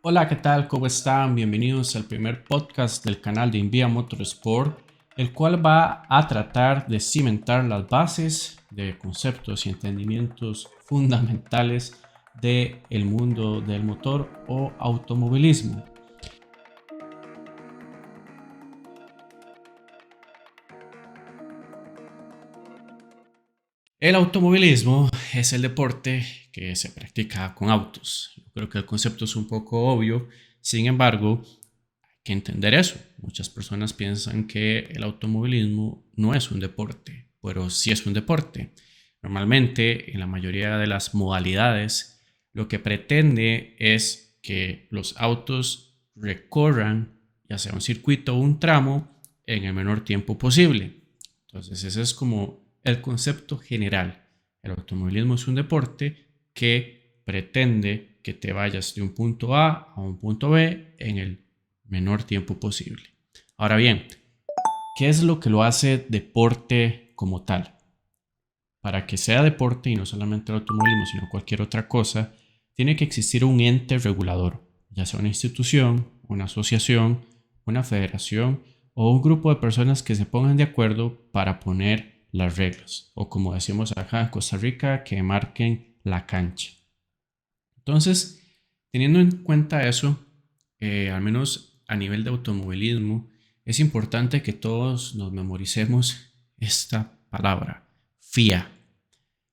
Hola, ¿qué tal? ¿Cómo están? Bienvenidos al primer podcast del canal de Invia Motorsport, el cual va a tratar de cimentar las bases de conceptos y entendimientos fundamentales del mundo del motor o automovilismo. El automovilismo es el deporte que se practica con autos. Yo creo que el concepto es un poco obvio, sin embargo, hay que entender eso. Muchas personas piensan que el automovilismo no es un deporte, pero sí es un deporte. Normalmente, en la mayoría de las modalidades, lo que pretende es que los autos recorran ya sea un circuito o un tramo en el menor tiempo posible. Entonces, ese es como el concepto general. El automovilismo es un deporte que pretende que te vayas de un punto A un punto B en el menor tiempo posible. Ahora bien, ¿qué es lo que lo hace deporte como tal? Para que sea deporte y no solamente el automovilismo, sino cualquier otra cosa, tiene que existir un ente regulador, ya sea una institución, una asociación, una federación o un grupo de personas que se pongan de acuerdo para poner las reglas, o como decimos acá en Costa Rica, que marquen la cancha. Entonces, teniendo en cuenta eso, al menos a nivel de automovilismo, es importante que todos nos memoricemos esta palabra, FIA.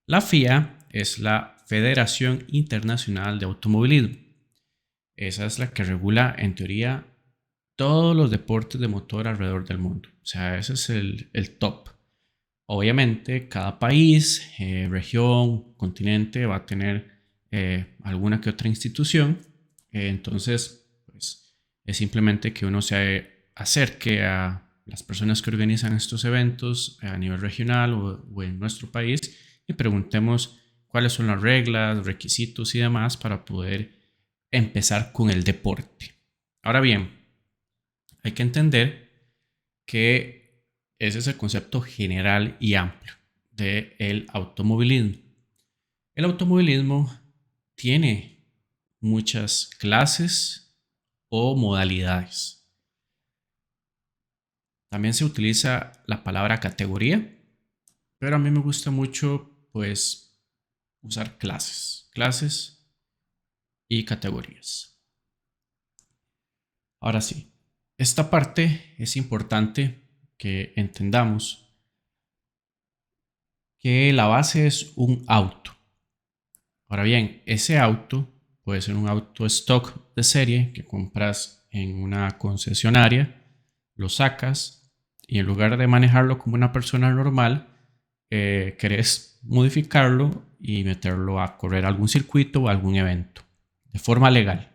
La FIA es la Federación Internacional de Automovilismo. Esa es la que regula, en teoría, todos los deportes de motor alrededor del mundo. O sea, ese es el top. Obviamente, cada país, región, continente va a tener alguna que otra institución. Entonces, pues es simplemente que uno se acerque a las personas que organizan estos eventos a nivel regional o en nuestro país y preguntemos cuáles son las reglas, requisitos y demás para poder empezar con el deporte. Ahora bien, hay que entender que ese es el concepto general y amplio del automovilismo. El automovilismo tiene muchas clases o modalidades. También se utiliza la palabra categoría, pero a mí me gusta mucho pues usar clases y categorías. Ahora sí, esta parte es importante que entendamos que la base es un auto. Ahora bien, ese auto puede ser un auto stock de serie que compras en una concesionaria, lo sacas y en lugar de manejarlo como una persona normal, querés modificarlo y meterlo a correr algún circuito o algún evento de forma legal.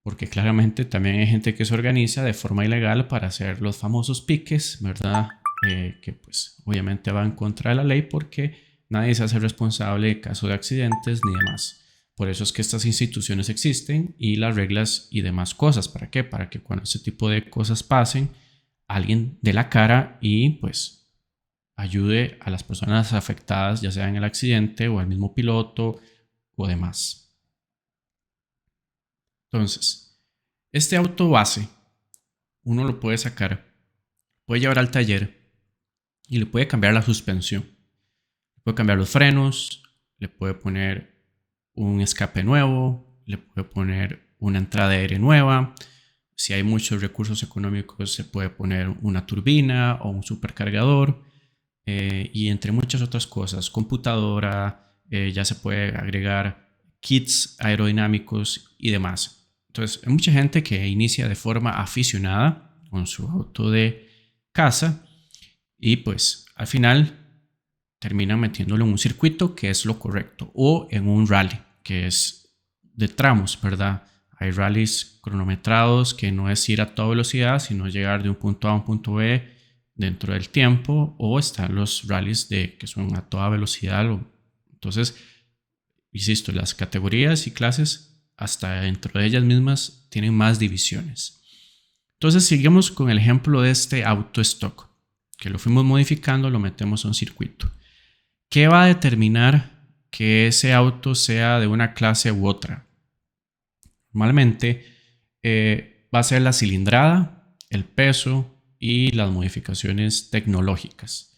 Porque claramente también hay gente que se organiza de forma ilegal para hacer los famosos piques, ¿verdad? Que pues obviamente va en contra de la ley porque nadie se hace responsable en caso de accidentes ni demás. Por eso es que estas instituciones existen y las reglas y demás cosas. ¿Para qué? Para que cuando ese tipo de cosas pasen, alguien dé la cara y pues ayude a las personas afectadas, ya sea en el accidente o al mismo piloto o demás. Entonces, este auto base uno lo puede sacar, puede llevar al taller y le puede cambiar la suspensión. Le puede cambiar los frenos, le puede poner un escape nuevo, le puede poner una entrada de aire nueva. Si hay muchos recursos económicos, se puede poner una turbina o un supercargador y entre muchas otras cosas. Computadora, ya se puede agregar kits aerodinámicos y demás. Entonces, hay mucha gente que inicia de forma aficionada con su auto de casa y pues al final terminan metiéndolo en un circuito que es lo correcto o en un rally que es de tramos, ¿verdad? Hay rallies cronometrados que no es ir a toda velocidad, sino llegar de un punto A a un punto B dentro del tiempo, o están los rallies de que son a toda velocidad. Entonces, insisto, las categorías y clases hasta dentro de ellas mismas tienen más divisiones. Entonces, sigamos con el ejemplo de este auto stock, que lo fuimos modificando, lo metemos a un circuito. ¿Qué va a determinar que ese auto sea de una clase u otra? Normalmente va a ser la cilindrada, el peso y las modificaciones tecnológicas.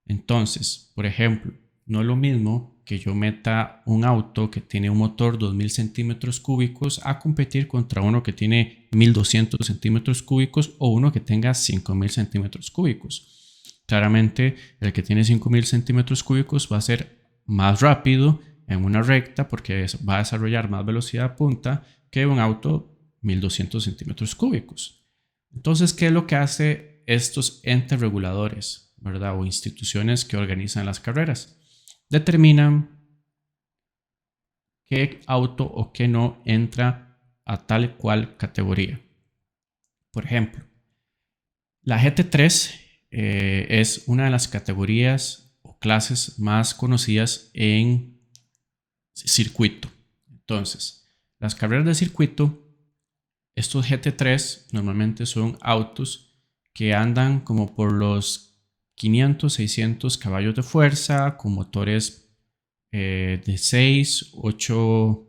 Entonces, por ejemplo, no es lo mismo que yo meta un auto que tiene un motor 2000 centímetros cúbicos a competir contra uno que tiene 1200 centímetros cúbicos o uno que tenga 5000 centímetros cúbicos. Claramente, el que tiene 5000 centímetros cúbicos va a ser más rápido en una recta porque va a desarrollar más velocidad punta que un auto 1200 centímetros cúbicos. Entonces, ¿qué es lo que hace estos entes reguladores, ¿verdad? O instituciones que organizan las carreras? Determinan qué auto o qué no entra a tal cual categoría. Por ejemplo, la GT3 es una de las categorías o clases más conocidas en circuito. Entonces, las carreras de circuito, estos GT3 normalmente son autos que andan como por los 500, 600 caballos de fuerza con motores de 6, 8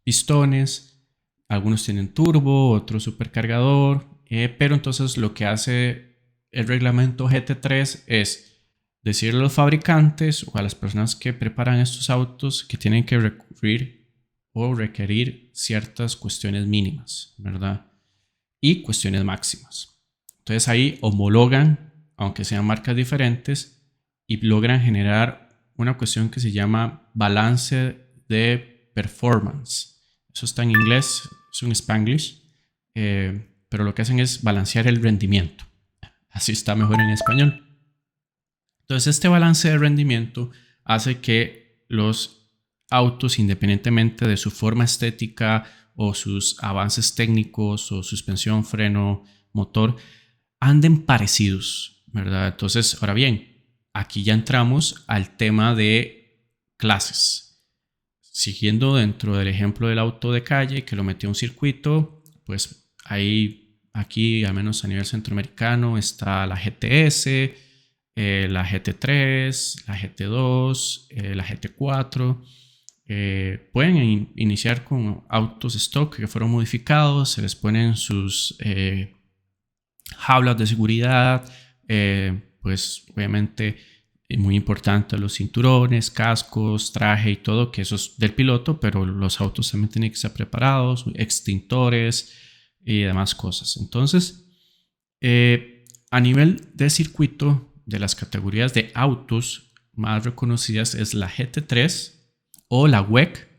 pistones. Algunos tienen turbo, otro supercargador. Pero entonces lo que hace el reglamento GT3 es decirle a los fabricantes o a las personas que preparan estos autos que tienen que requerir ciertas cuestiones mínimas, ¿verdad? Y cuestiones máximas. Entonces ahí homologan, aunque sean marcas diferentes, y logran generar una cuestión que se llama balance de performance. Eso está en inglés, es un Spanglish, pero lo que hacen es balancear el rendimiento. Así está mejor en español. Entonces este balance de rendimiento hace que los autos, independientemente de su forma estética o sus avances técnicos o suspensión, freno, motor, anden parecidos, ¿verdad? Entonces, ahora bien, aquí ya entramos al tema de clases. Siguiendo dentro del ejemplo del auto de calle que lo metió a un circuito, pues aquí, al menos a nivel centroamericano, está la GTS, la GT3, la GT2, la GT4. Pueden iniciar con autos stock que fueron modificados, se les ponen sus jaulas de seguridad, pues obviamente es muy importante los cinturones, cascos, traje y todo, que eso es del piloto, pero los autos también tienen que estar preparados, extintores y demás cosas. Entonces, a nivel de circuito, de las categorías de autos más reconocidas es la GT3 o la WEC.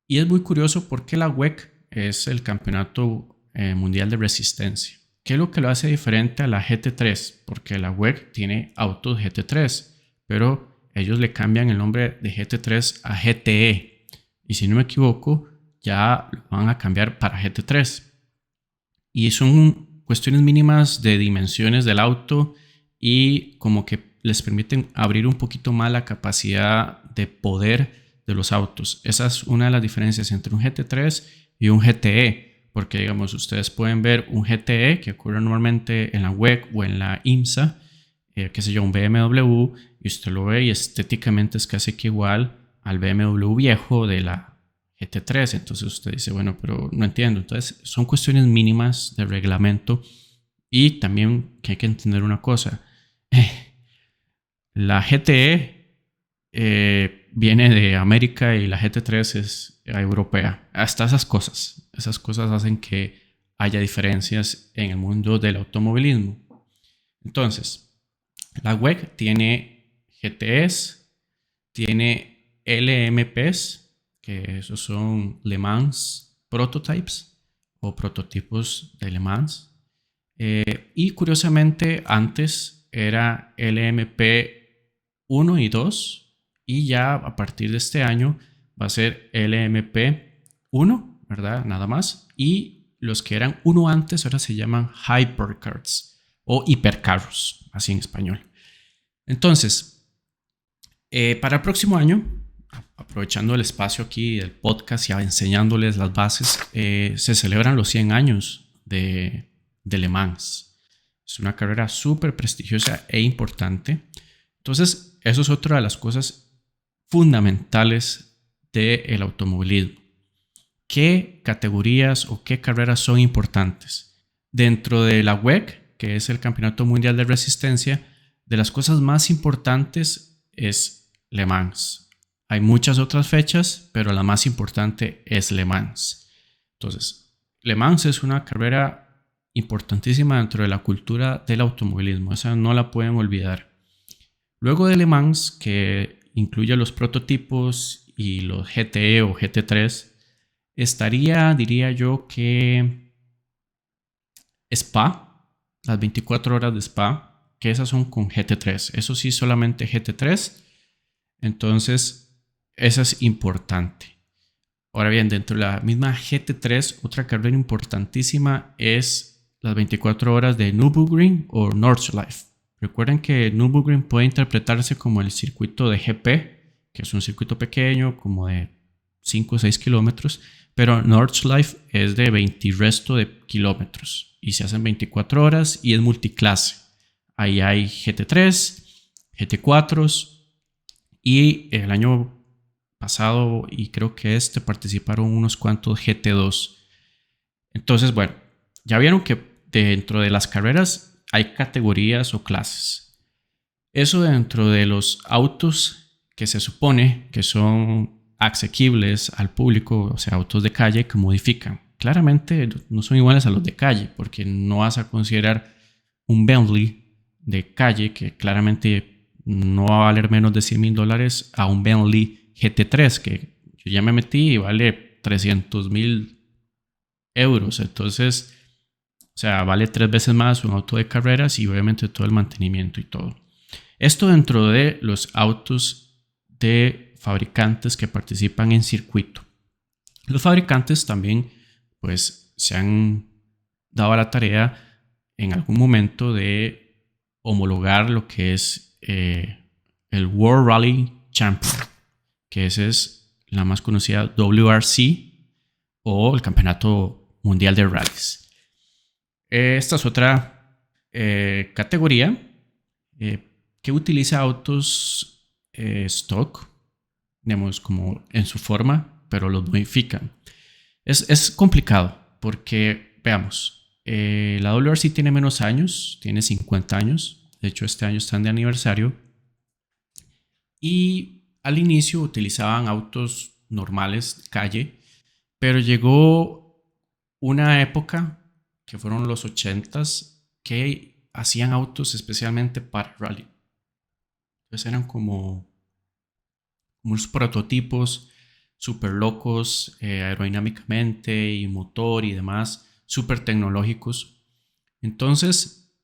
Y es muy curioso porque la WEC es el campeonato mundial de resistencia. ¿Qué es lo que lo hace diferente a la GT3? Porque la WEC tiene autos GT3, pero ellos le cambian el nombre de GT3 a GTE. Y si no me equivoco, ya lo van a cambiar para GT3. Y son cuestiones mínimas de dimensiones del auto y como que les permiten abrir un poquito más la capacidad de poder de los autos. Esa es una de las diferencias entre un GT3 y un GTE, porque digamos, ustedes pueden ver un GTE que ocurre normalmente en la WEC o en la IMSA, que se llama un BMW, y usted lo ve y estéticamente es casi que igual al BMW viejo de la GT3. Entonces usted dice, bueno, pero no entiendo. Entonces son cuestiones mínimas de reglamento. Y también que hay que entender una cosa. La GTE viene de América y la GT3 es europea. Hasta esas cosas. Esas cosas hacen que haya diferencias en el mundo del automovilismo. Entonces, la WEC tiene GTS, tiene LMPs, que esos son Le Mans Prototypes o prototipos de Le Mans. Y curiosamente antes era LMP 1 y 2 y ya a partir de este año va a ser LMP 1, ¿verdad? Nada más. Y los que eran uno antes ahora se llaman Hypercars o hipercarros, así en español. Entonces, para el próximo año, aprovechando el espacio aquí del podcast y enseñándoles las bases, se celebran los 100 años de Le Mans. Es una carrera súper prestigiosa e importante. Entonces, eso es otra de las cosas fundamentales del automovilismo. qué categorías o qué carreras son importantes. Dentro de la WEC, que es el Campeonato Mundial de Resistencia, de las cosas más importantes es Le Mans. Hay muchas otras fechas, pero la más importante es Le Mans. Entonces, Le Mans es una carrera importantísima dentro de la cultura del automovilismo. Esa no la pueden olvidar. Luego de Le Mans, que incluye los prototipos y los GTE o GT3, estaría, diría yo, que Spa, las 24 horas de Spa, que esas son con GT3. Eso sí, solamente GT3. Entonces, eso es importante. Ahora bien, dentro de la misma GT3, otra carrera importantísima es las 24 horas de Nürburgring o Nordschleife. Recuerden que Nürburgring puede interpretarse como el circuito de GP, que es un circuito pequeño, como de 5 o 6 kilómetros, pero Nordschleife es de 20 y resto de kilómetros y se hacen 24 horas y es multiclase. Ahí hay GT3, GT4 y el año pasado y creo que participaron unos cuantos GT2. Entonces, bueno, ya vieron que dentro de las carreras hay categorías o clases. Eso dentro de los autos que se supone que son asequibles al público, o sea, autos de calle que modifican. Claramente no son iguales a los de calle, porque no vas a considerar un Bentley de calle que claramente no va a valer menos de $100,000 a un Bentley GT3 que yo ya me metí y vale 300,000 euros. Entonces, o sea, vale 3 veces más un auto de carreras y obviamente todo el mantenimiento y todo. Esto dentro de los autos de fabricantes que participan en circuito. Los fabricantes también pues se han dado a la tarea en algún momento de homologar lo que es el World Rally Champion, que esa es la más conocida WRC o el Campeonato Mundial de Rallys. Esta es otra categoría que utiliza autos stock, digamos, como en su forma, pero los modifican. Es complicado porque, veamos, la WRC tiene menos años, tiene 50 años. De hecho, este año están de aniversario. Y al inicio utilizaban autos normales de calle, pero llegó una época, que fueron los 80s, que hacían autos especialmente para rally. Entonces eran como unos prototipos súper locos aerodinámicamente y motor y demás, súper tecnológicos. Entonces,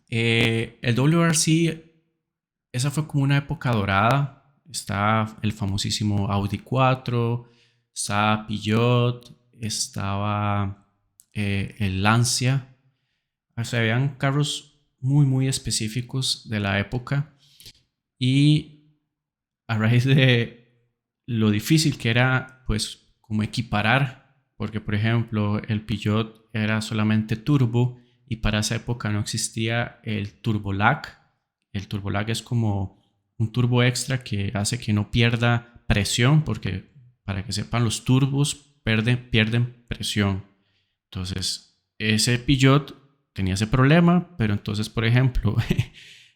el WRC, esa fue como una época dorada. Está el famosísimo Audi 4, está Peugeot, estaba el Lancia. O sea, habían carros muy, muy específicos de la época. Y a raíz de lo difícil que era, pues, como equiparar, porque, por ejemplo, el Peugeot era solamente turbo y para esa época no existía el turbolag. El turbolag es como un turbo extra que hace que no pierda presión, porque para que sepan, los turbos pierden presión. Entonces, ese Peugeot tenía ese problema, pero entonces, por ejemplo,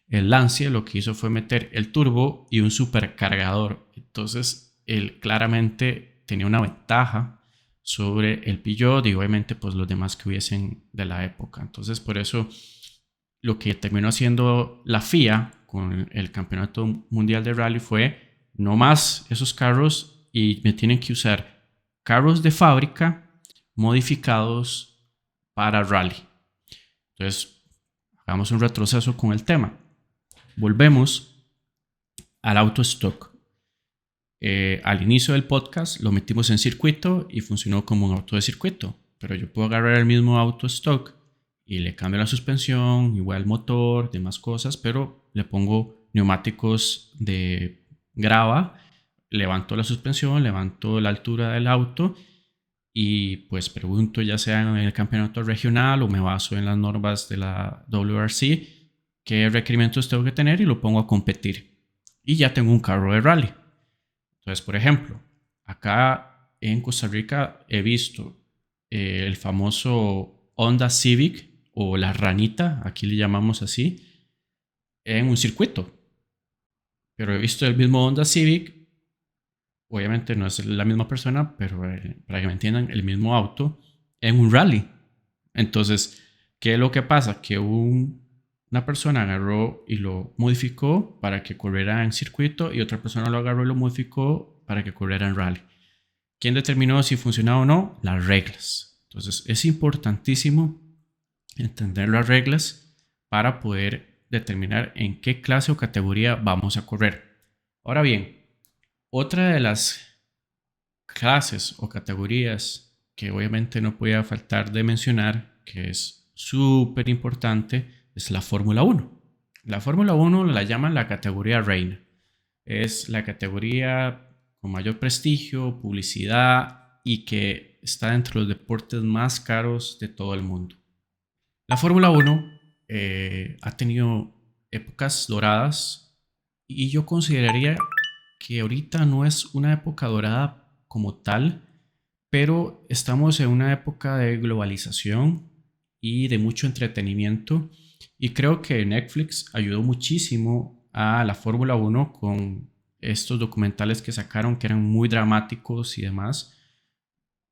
el Lancia lo que hizo fue meter el turbo y un supercargador. Entonces, él claramente tenía una ventaja sobre el Peugeot y obviamente pues los demás que hubiesen de la época. Entonces, por eso lo que terminó haciendo la FIA con el Campeonato Mundial de Rally fue no más esos carros y me tienen que usar carros de fábrica modificados para rally. Entonces, hagamos un retroceso con el tema. Volvemos al auto stock. Al inicio del podcast lo metimos en circuito y funcionó como un auto de circuito, pero yo puedo agarrar el mismo auto stock y le cambio la suspensión, igual el motor, demás cosas, pero le pongo neumáticos de grava, levanto la suspensión, levanto la altura del auto y pues pregunto, ya sea en el campeonato regional o me baso en las normas de la WRC, qué requerimientos tengo que tener y lo pongo a competir. Y ya tengo un carro de rally. Entonces, por ejemplo, acá en Costa Rica he visto el famoso Honda Civic o la ranita, aquí le llamamos así, en un circuito. Pero he visto el mismo Honda Civic, obviamente no es la misma persona, pero para que me entiendan, el mismo auto en un rally. Entonces, ¿qué es lo que pasa? Que una persona agarró y lo modificó para que corriera en circuito y otra persona lo agarró y lo modificó para que corriera en rally. ¿Quién determinó si funcionaba o no? Las reglas. Entonces, es importantísimo entender las reglas para poder determinar en qué clase o categoría vamos a correr. Ahora bien, otra de las clases o categorías que obviamente no podía faltar de mencionar, que es súper importante, es la Fórmula 1. La Fórmula 1 la llaman la categoría reina. Es la categoría con mayor prestigio, publicidad y que está entre los deportes más caros de todo el mundo. La Fórmula 1 ha tenido épocas doradas y yo consideraría que ahorita no es una época dorada como tal, pero estamos en una época de globalización y de mucho entretenimiento y creo que Netflix ayudó muchísimo a la Fórmula 1 con estos documentales que sacaron que eran muy dramáticos y demás.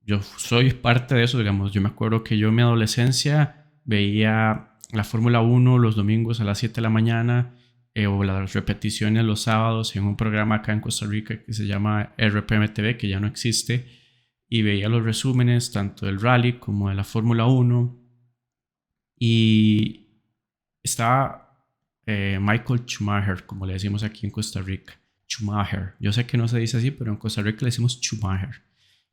Yo soy parte de eso, digamos. Yo me acuerdo que yo en mi adolescencia veía la Fórmula 1 los domingos a las 7 de la mañana o las repeticiones los sábados en un programa acá en Costa Rica que se llama RPM-TV, que ya no existe, y veía los resúmenes tanto del rally como de la Fórmula 1 y estaba Michael Schumacher, como le decimos aquí en Costa Rica. Schumacher. Yo sé que no se dice así, pero en Costa Rica le decimos Schumacher.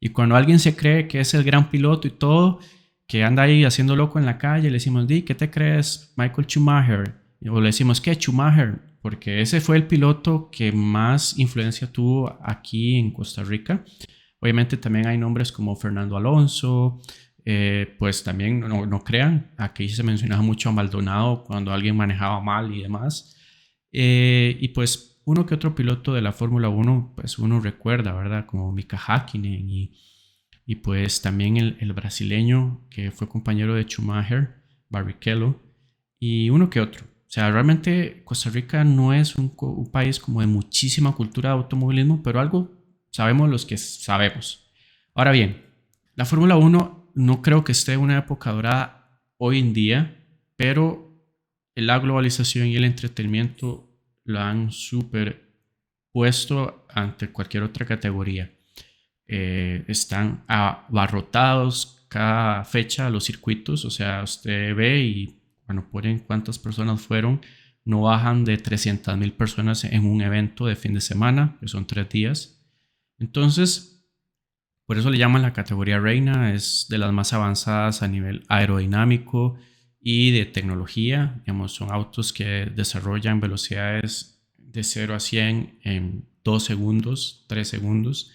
Y cuando alguien se cree que es el gran piloto y todo, que anda ahí haciendo loco en la calle, le decimos, Di, ¿qué te crees, Michael Schumacher? O le decimos, ¿qué, Schumacher? Porque ese fue el piloto que más influencia tuvo aquí en Costa Rica. Obviamente también hay nombres como Fernando Alonso, pues también no crean, aquí se mencionaba mucho a Maldonado cuando alguien manejaba mal y demás. Y pues uno que otro piloto de la Fórmula 1, pues uno recuerda, ¿verdad? Como Mika Häkkinen y pues también el brasileño que fue compañero de Schumacher, Barrichello, y uno que otro. O sea, realmente Costa Rica no es un país como de muchísima cultura de automovilismo, pero algo sabemos los que sabemos. Ahora bien, la Fórmula 1 no creo que esté en una época dorada hoy en día, pero la globalización y el entretenimiento lo han superpuesto ante cualquier otra categoría. Están abarrotados cada fecha los circuitos, o sea, usted ve y cuando ponen cuántas personas fueron, no bajan de 300,000 personas en un evento de fin de semana, que son 3 días. Entonces, por eso le llaman la categoría reina, es de las más avanzadas a nivel aerodinámico y de tecnología. Digamos, son autos que desarrollan velocidades de 0 a 100 en 2 segundos, 3 segundos.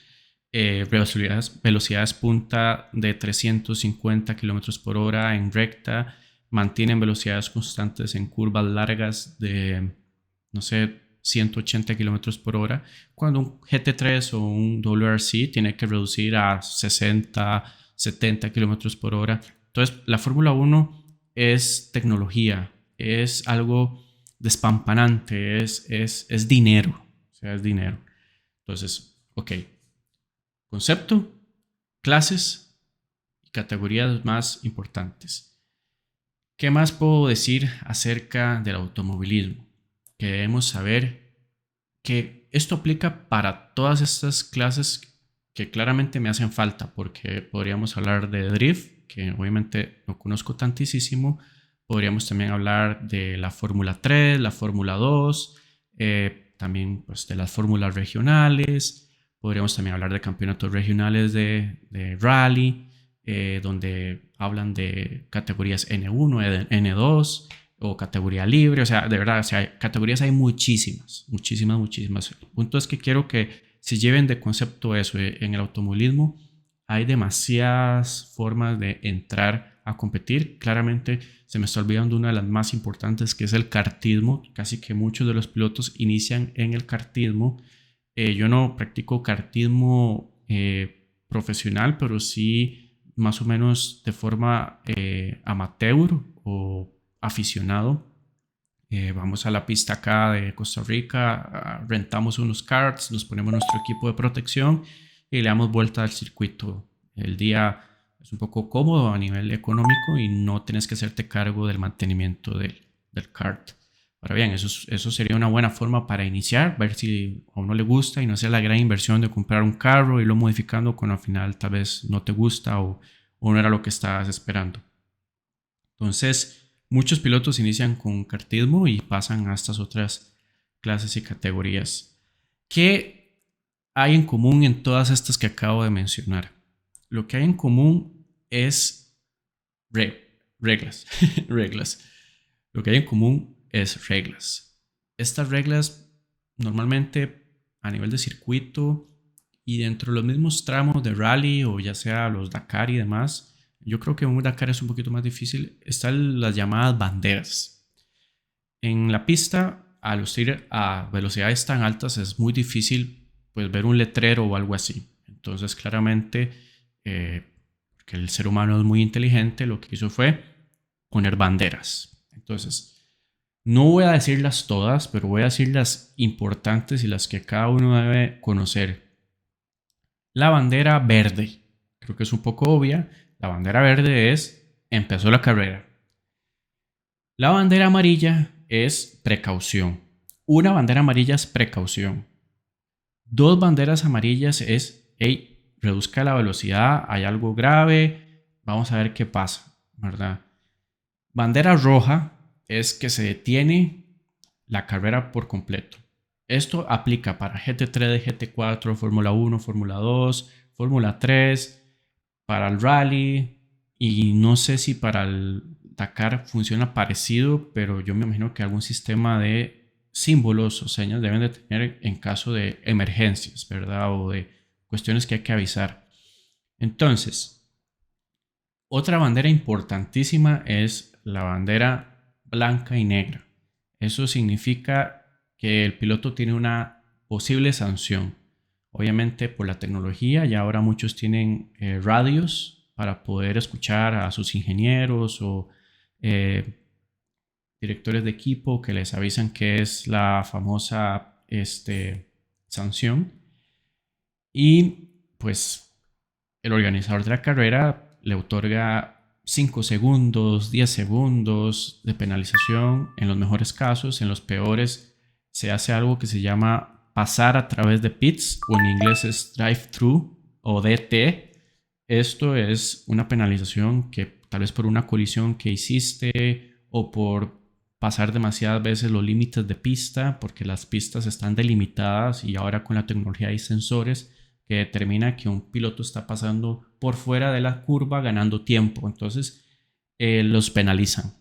Velocidades punta de 350 kilómetros por hora en recta. Mantienen velocidades constantes en curvas largas de, no sé, 180 kilómetros por hora, cuando un GT3 o un WRC tiene que reducir a 60, 70 kilómetros por hora. Entonces, la Fórmula 1 es tecnología, es algo despampanante, es dinero, o sea, es dinero. Entonces, ok, concepto, clases y categorías más importantes. ¿Qué más puedo decir acerca del automovilismo? Que debemos saber que esto aplica para todas estas clases que claramente me hacen falta, porque podríamos hablar de drift, que obviamente no conozco tantísimo. Podríamos también hablar de la Fórmula 3, la Fórmula 2, también pues, de las fórmulas regionales. Podríamos también hablar de campeonatos regionales de rally, donde hablan de categorías N1, N2 o categoría libre. O sea, de verdad, o sea, categorías hay muchísimas, muchísimas, muchísimas. El punto es que quiero que se lleven de concepto eso. En el automovilismo hay demasiadas formas de entrar a competir. Claramente se me está olvidando una de las más importantes, que es el kartismo. Casi que muchos de los pilotos inician en el kartismo. Yo no practico kartismo profesional, pero sí más o menos de forma amateur o aficionado. Vamos a la pista acá de Costa Rica, rentamos unos karts, nos ponemos nuestro equipo de protección y le damos vuelta al circuito. El día es un poco cómodo a nivel económico y no tienes que hacerte cargo del mantenimiento del kart. Ahora bien, eso sería una buena forma para iniciar, ver si a uno le gusta y no hacer la gran inversión de comprar un carro y irlo modificando cuando al final tal vez no te gusta o no era lo que estabas esperando. Entonces, muchos pilotos inician con kartismo y pasan a estas otras clases y categorías. ¿Qué hay en común en todas estas que acabo de mencionar? Lo que hay en común es reglas. Reglas. Lo que hay en común es reglas. Estas reglas normalmente a nivel de circuito y dentro de los mismos tramos de rally o ya sea los Dakar y demás, yo creo que un Dakar es un poquito más difícil. Están las llamadas banderas. En la pista, al ir a velocidades tan altas, es muy difícil pues, ver un letrero o algo así. Entonces, claramente, porque el ser humano es muy inteligente, lo que hizo fue poner banderas. Entonces, no voy a decirlas todas, pero voy a decir las importantes y las que cada uno debe conocer. La bandera verde, creo que es un poco obvia. La bandera verde es empezó la carrera. La bandera amarilla es precaución. Una bandera amarilla es precaución. Dos banderas amarillas es, hey, reduzca la velocidad, hay algo grave, vamos a ver qué pasa, ¿verdad? Bandera roja es que se detiene la carrera por completo. Esto aplica para GT3, GT4, Fórmula 1, Fórmula 2, Fórmula 3, para el rally y no sé si para el Dakar funciona parecido, pero yo me imagino que algún sistema de símbolos o señas deben de tener en caso de emergencias, ¿verdad? O de cuestiones que hay que avisar. Entonces, otra bandera importantísima es la bandera blanca y negra. Eso significa que el piloto tiene una posible sanción. Obviamente por la tecnología, ya ahora muchos tienen radios para poder escuchar a sus ingenieros o directores de equipo que les avisan que es la famosa sanción. Y pues el organizador de la carrera le otorga 5 segundos, 10 segundos de penalización en los mejores casos. En los peores se hace algo que se llama pasar a través de pits, o en inglés es drive-thru o DT. Esto es una penalización que tal vez por una colisión que hiciste o por pasar demasiadas veces los límites de pista, porque las pistas están delimitadas y ahora con la tecnología hay sensores que determina que un piloto está pasando por fuera de la curva ganando tiempo. Entonces los penalizan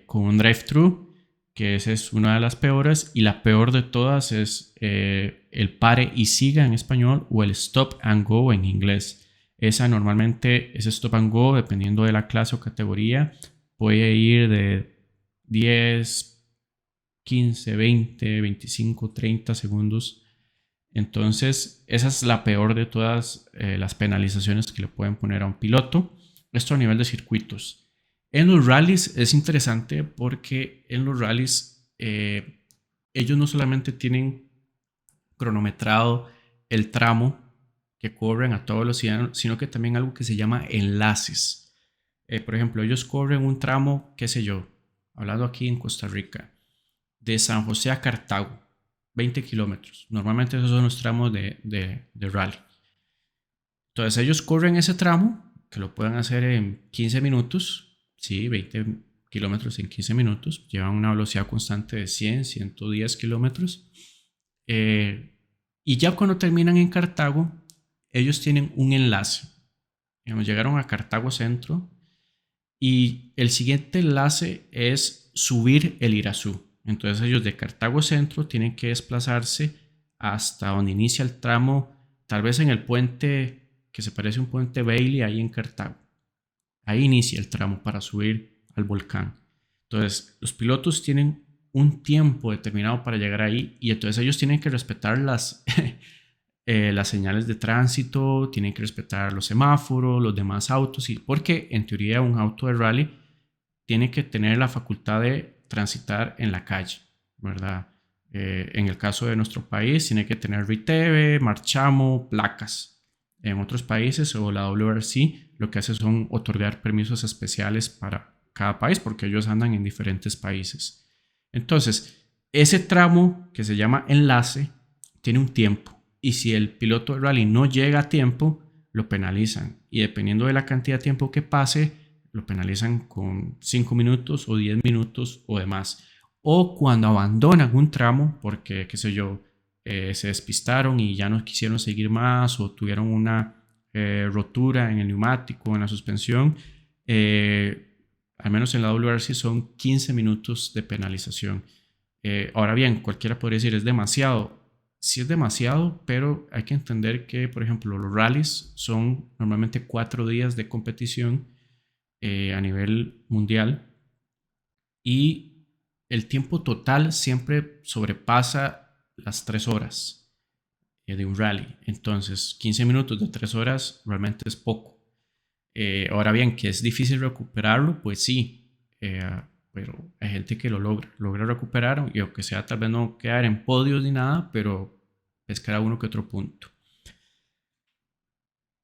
con un drive-thru, que esa es una de las peores, y la peor de todas es el pare y siga en español o el stop and go en inglés. Esa normalmente, ese stop and go, dependiendo de la clase o categoría, puede ir de 10, 15, 20, 25, 30 segundos. Entonces, esa es la peor de todas las penalizaciones que le pueden poner a un piloto. Esto a nivel de circuitos. En los rallies es interesante porque en los rallies ellos no solamente tienen cronometrado el tramo que corren a toda velocidad, sino que también algo que se llama enlaces. Por ejemplo, ellos corren un tramo, qué sé yo, hablando aquí en Costa Rica, de San José a Cartago, 20 kilómetros. Normalmente esos son los tramos de rally. Entonces ellos corren ese tramo, que lo pueden hacer en 15 minutos, sí, 20 kilómetros en 15 minutos, llevan una velocidad constante de 100, 110 kilómetros. Y ya cuando terminan en Cartago, ellos tienen un enlace. Digamos, llegaron a Cartago Centro y el siguiente enlace es subir el Irazú. Entonces ellos de Cartago Centro tienen que desplazarse hasta donde inicia el tramo, tal vez en el puente que se parece a un puente Bailey ahí en Cartago. Ahí inicia el tramo para subir al volcán. Entonces los pilotos tienen un tiempo determinado para llegar ahí y entonces ellos tienen que respetar las señales de tránsito, tienen que respetar los semáforos, los demás autos, y porque en teoría un auto de rally tiene que tener la facultad de transitar en la calle, ¿verdad? En el caso de nuestro país tiene que tener RITEVE, marchamo, placas. En otros países o la WRC lo que hace son otorgar permisos especiales para cada país porque ellos andan en diferentes países. Entonces, ese tramo que se llama enlace tiene un tiempo y si el piloto de rally no llega a tiempo, lo penalizan y dependiendo de la cantidad de tiempo que pase, lo penalizan con 5 minutos o 10 minutos o demás. O cuando abandonan un tramo porque, qué sé yo, se despistaron y ya no quisieron seguir más o tuvieron una rotura en el neumático, en la suspensión, al menos en la WRC son 15 minutos de penalización. Ahora bien, cualquiera podría decir es demasiado. Sí es demasiado, pero hay que entender que, por ejemplo, los rallies son normalmente 4 días de competición a nivel mundial y el tiempo total siempre sobrepasa las 3 horas de un rally. Entonces, 15 minutos de 3 horas realmente es poco. Ahora bien, que es difícil recuperarlo, pues sí, pero hay gente que lo logra recuperar y aunque sea tal vez no quedar en podios ni nada, pero pescar a uno que otro punto.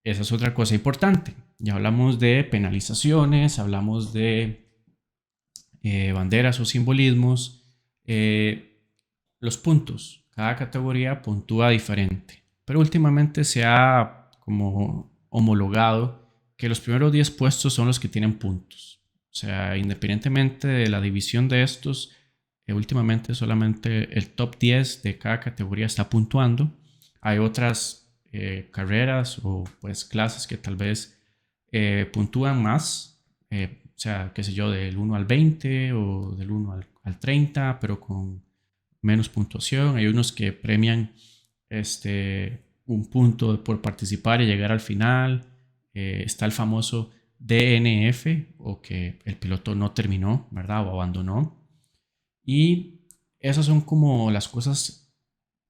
Esa es otra cosa importante. Ya hablamos de penalizaciones, hablamos de banderas o simbolismos. Los puntos, cada categoría puntúa diferente, pero últimamente se ha como homologado que los primeros 10 puestos son los que tienen puntos. O sea, independientemente de la división de estos, últimamente solamente el top 10 de cada categoría está puntuando. Hay otras carreras o pues clases que tal vez puntúan más, o sea, qué sé yo, del 1 al 20 o del 1 al 30, pero con menos puntuación. Hay unos que premian un punto por participar y llegar al final. Está el famoso DNF o que el piloto no terminó, ¿verdad? O abandonó. Y esas son como las cosas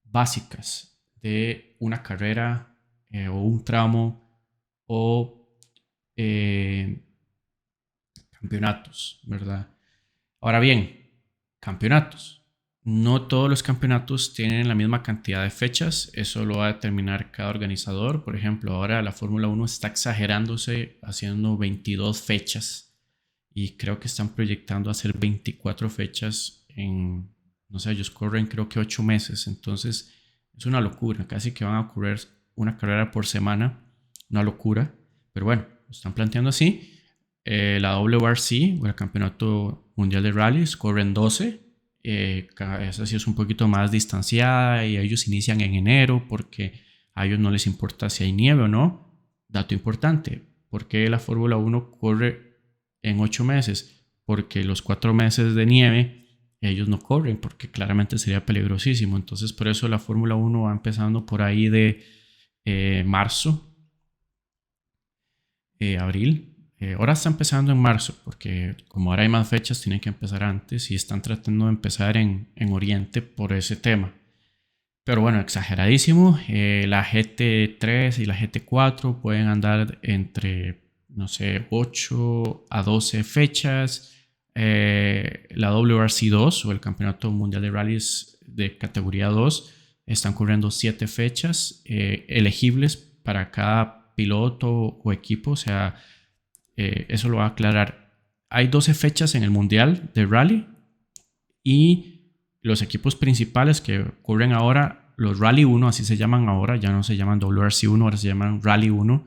básicas de una carrera o un tramo o campeonatos, ¿verdad? Ahora bien, campeonatos. No todos los campeonatos tienen la misma cantidad de fechas, eso lo va a determinar cada organizador. Por ejemplo, ahora la Fórmula 1 está exagerándose haciendo 22 fechas y creo que están proyectando hacer 24 fechas en, no sé, ellos corren creo que 8 meses, entonces es una locura, casi que van a ocurrir una carrera por semana, una locura, pero bueno, lo están planteando así. La WRC o el Campeonato Mundial de Rallys corren 12. Esa sí es un poquito más distanciada y ellos inician en enero porque a ellos no les importa si hay nieve o no. Dato importante, ¿por qué la Fórmula 1 corre en 8 meses? Porque los 4 meses de nieve ellos no corren porque claramente sería peligrosísimo. Entonces por eso la Fórmula 1 va empezando por ahí de marzo, abril. Ahora está empezando en marzo, porque como ahora hay más fechas, tienen que empezar antes y están tratando de empezar en Oriente por ese tema. Pero bueno, exageradísimo. La GT3 y la GT4 pueden andar entre, no sé, 8 a 12 fechas. La WRC2 o el Campeonato Mundial de Rallys de categoría 2 están corriendo 7 fechas elegibles para cada piloto o equipo. O sea, eso lo va a aclarar. Hay 12 fechas en el Mundial de Rally y los equipos principales que corren ahora, los Rally 1, así se llaman ahora, ya no se llaman WRC 1, ahora se llaman Rally 1,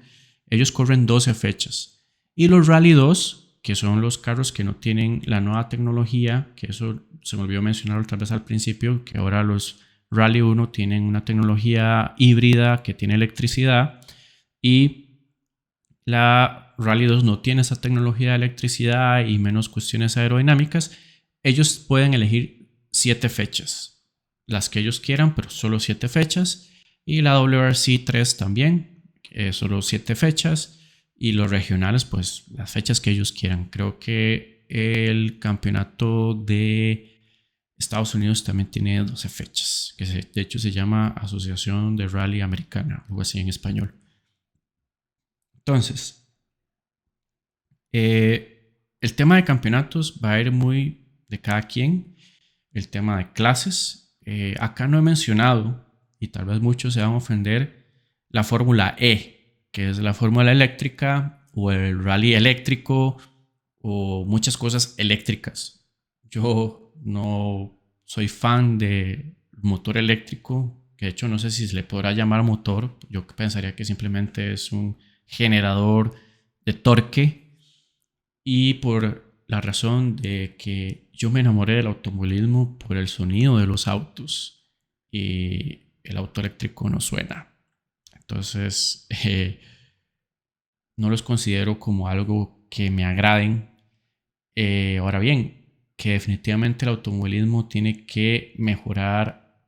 ellos corren 12 fechas. Y los Rally 2, que son los carros que no tienen la nueva tecnología, que eso se me olvidó mencionar otra vez al principio, que ahora los Rally 1 tienen una tecnología híbrida que tiene electricidad y la Rally 2 no tiene esa tecnología de electricidad y menos cuestiones aerodinámicas. Ellos pueden elegir 7 fechas, las que ellos quieran, pero solo 7 fechas. Y la WRC 3 también, solo 7 fechas. Y los regionales, pues las fechas que ellos quieran. Creo que el campeonato de Estados Unidos también tiene 12 fechas, que de hecho se llama Asociación de Rally Americana, algo así en español. Entonces, el tema de campeonatos va a ir muy de cada quien. El tema de clases. Acá no he mencionado, y tal vez muchos se van a ofender, la Fórmula E, que es la fórmula eléctrica o el rally eléctrico o muchas cosas eléctricas. Yo no soy fan de motor eléctrico, que de hecho no sé si se le podrá llamar motor. Yo pensaría que simplemente es un generador de torque, y por la razón de que yo me enamoré del automovilismo por el sonido de los autos, y el auto eléctrico no suena. Entonces, no los considero como algo que me agraden. Ahora bien, que definitivamente el automovilismo tiene que mejorar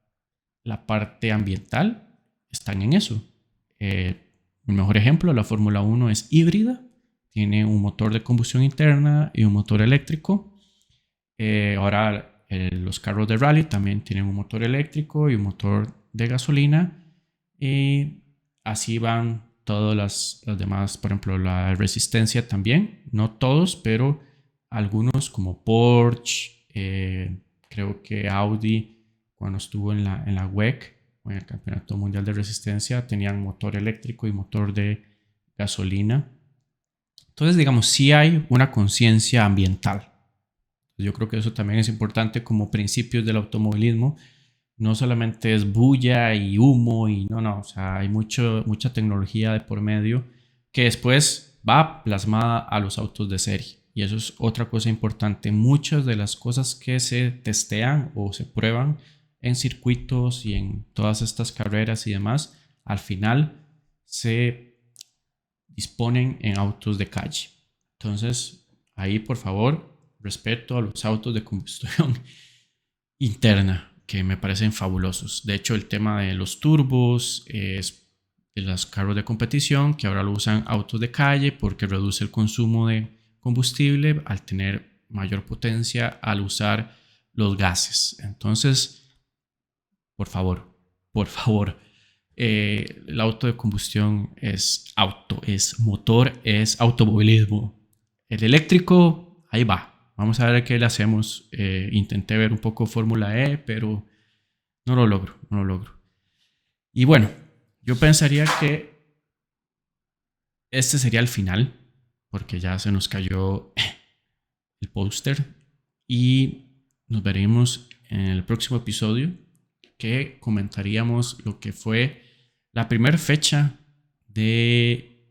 la parte ambiental, están en eso. El mejor ejemplo, la Fórmula 1 es híbrida, tiene un motor de combustión interna y un motor eléctrico. Ahora los carros de rally también tienen un motor eléctrico y un motor de gasolina, y así van todas las demás. Por ejemplo, la resistencia también, no todos, pero algunos como Porsche, creo que Audi cuando estuvo en la WEC, en el Campeonato Mundial de Resistencia, tenían motor eléctrico y motor de gasolina. Entonces, digamos, sí hay una conciencia ambiental. Yo creo que eso también es importante como principios del automovilismo. No solamente es bulla y humo y no, o sea, hay mucha tecnología de por medio que después va plasmada a los autos de serie. Y eso es otra cosa importante. Muchas de las cosas que se testean o se prueban en circuitos y en todas estas carreras y demás, al final se disponen en autos de calle. Entonces, ahí por favor, respeto a los autos de combustión interna, que me parecen fabulosos. De hecho, el tema de los turbos es de los carros de competición, que ahora lo usan autos de calle porque reduce el consumo de combustible al tener mayor potencia al usar los gases. Entonces, por favor, el auto de combustión es auto, es motor, es automovilismo. El eléctrico, ahí va. Vamos a ver qué le hacemos. Intenté ver un poco Fórmula E, pero no lo logro. Y bueno, yo pensaría que este sería el final, porque ya se nos cayó el póster, y nos veremos en el próximo episodio, que comentaríamos lo que fue la primera fecha de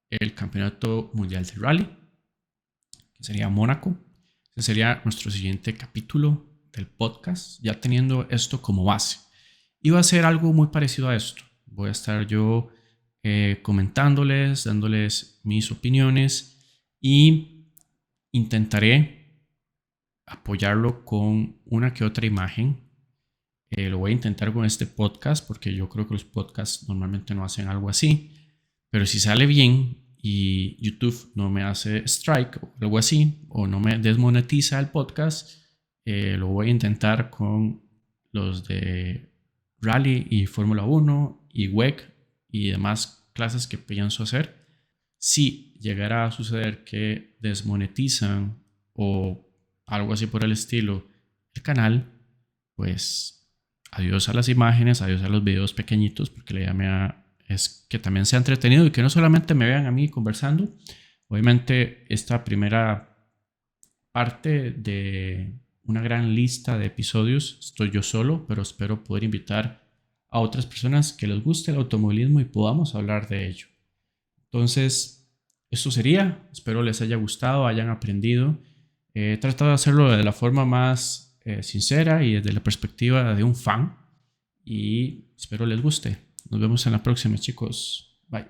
el Campeonato Mundial de Rally, que sería Mónaco. Ese sería nuestro siguiente capítulo del podcast, ya teniendo esto como base. Y va a ser algo muy parecido a esto. Voy a estar yo comentándoles, dándoles mis opiniones, y intentaré apoyarlo con una que otra imagen. Lo voy a intentar con este podcast porque yo creo que los podcasts normalmente no hacen algo así. Pero si sale bien y YouTube no me hace strike o algo así, o no me desmonetiza el podcast, lo voy a intentar con los de Rally y Fórmula 1 y WEC y demás clases que pienso hacer. Si llegara a suceder que desmonetizan o algo así por el estilo el canal, pues adiós a las imágenes, adiós a los videos pequeñitos, porque la idea es que también sea entretenido y que no solamente me vean a mí conversando. Obviamente esta primera parte de una gran lista de episodios estoy yo solo, pero espero poder invitar a otras personas que les guste el automovilismo y podamos hablar de ello. Entonces, esto sería. Espero les haya gustado, hayan aprendido. He tratado de hacerlo de la forma más sincera y desde la perspectiva de un fan, y espero les guste. Nos vemos en la próxima, chicos. Bye.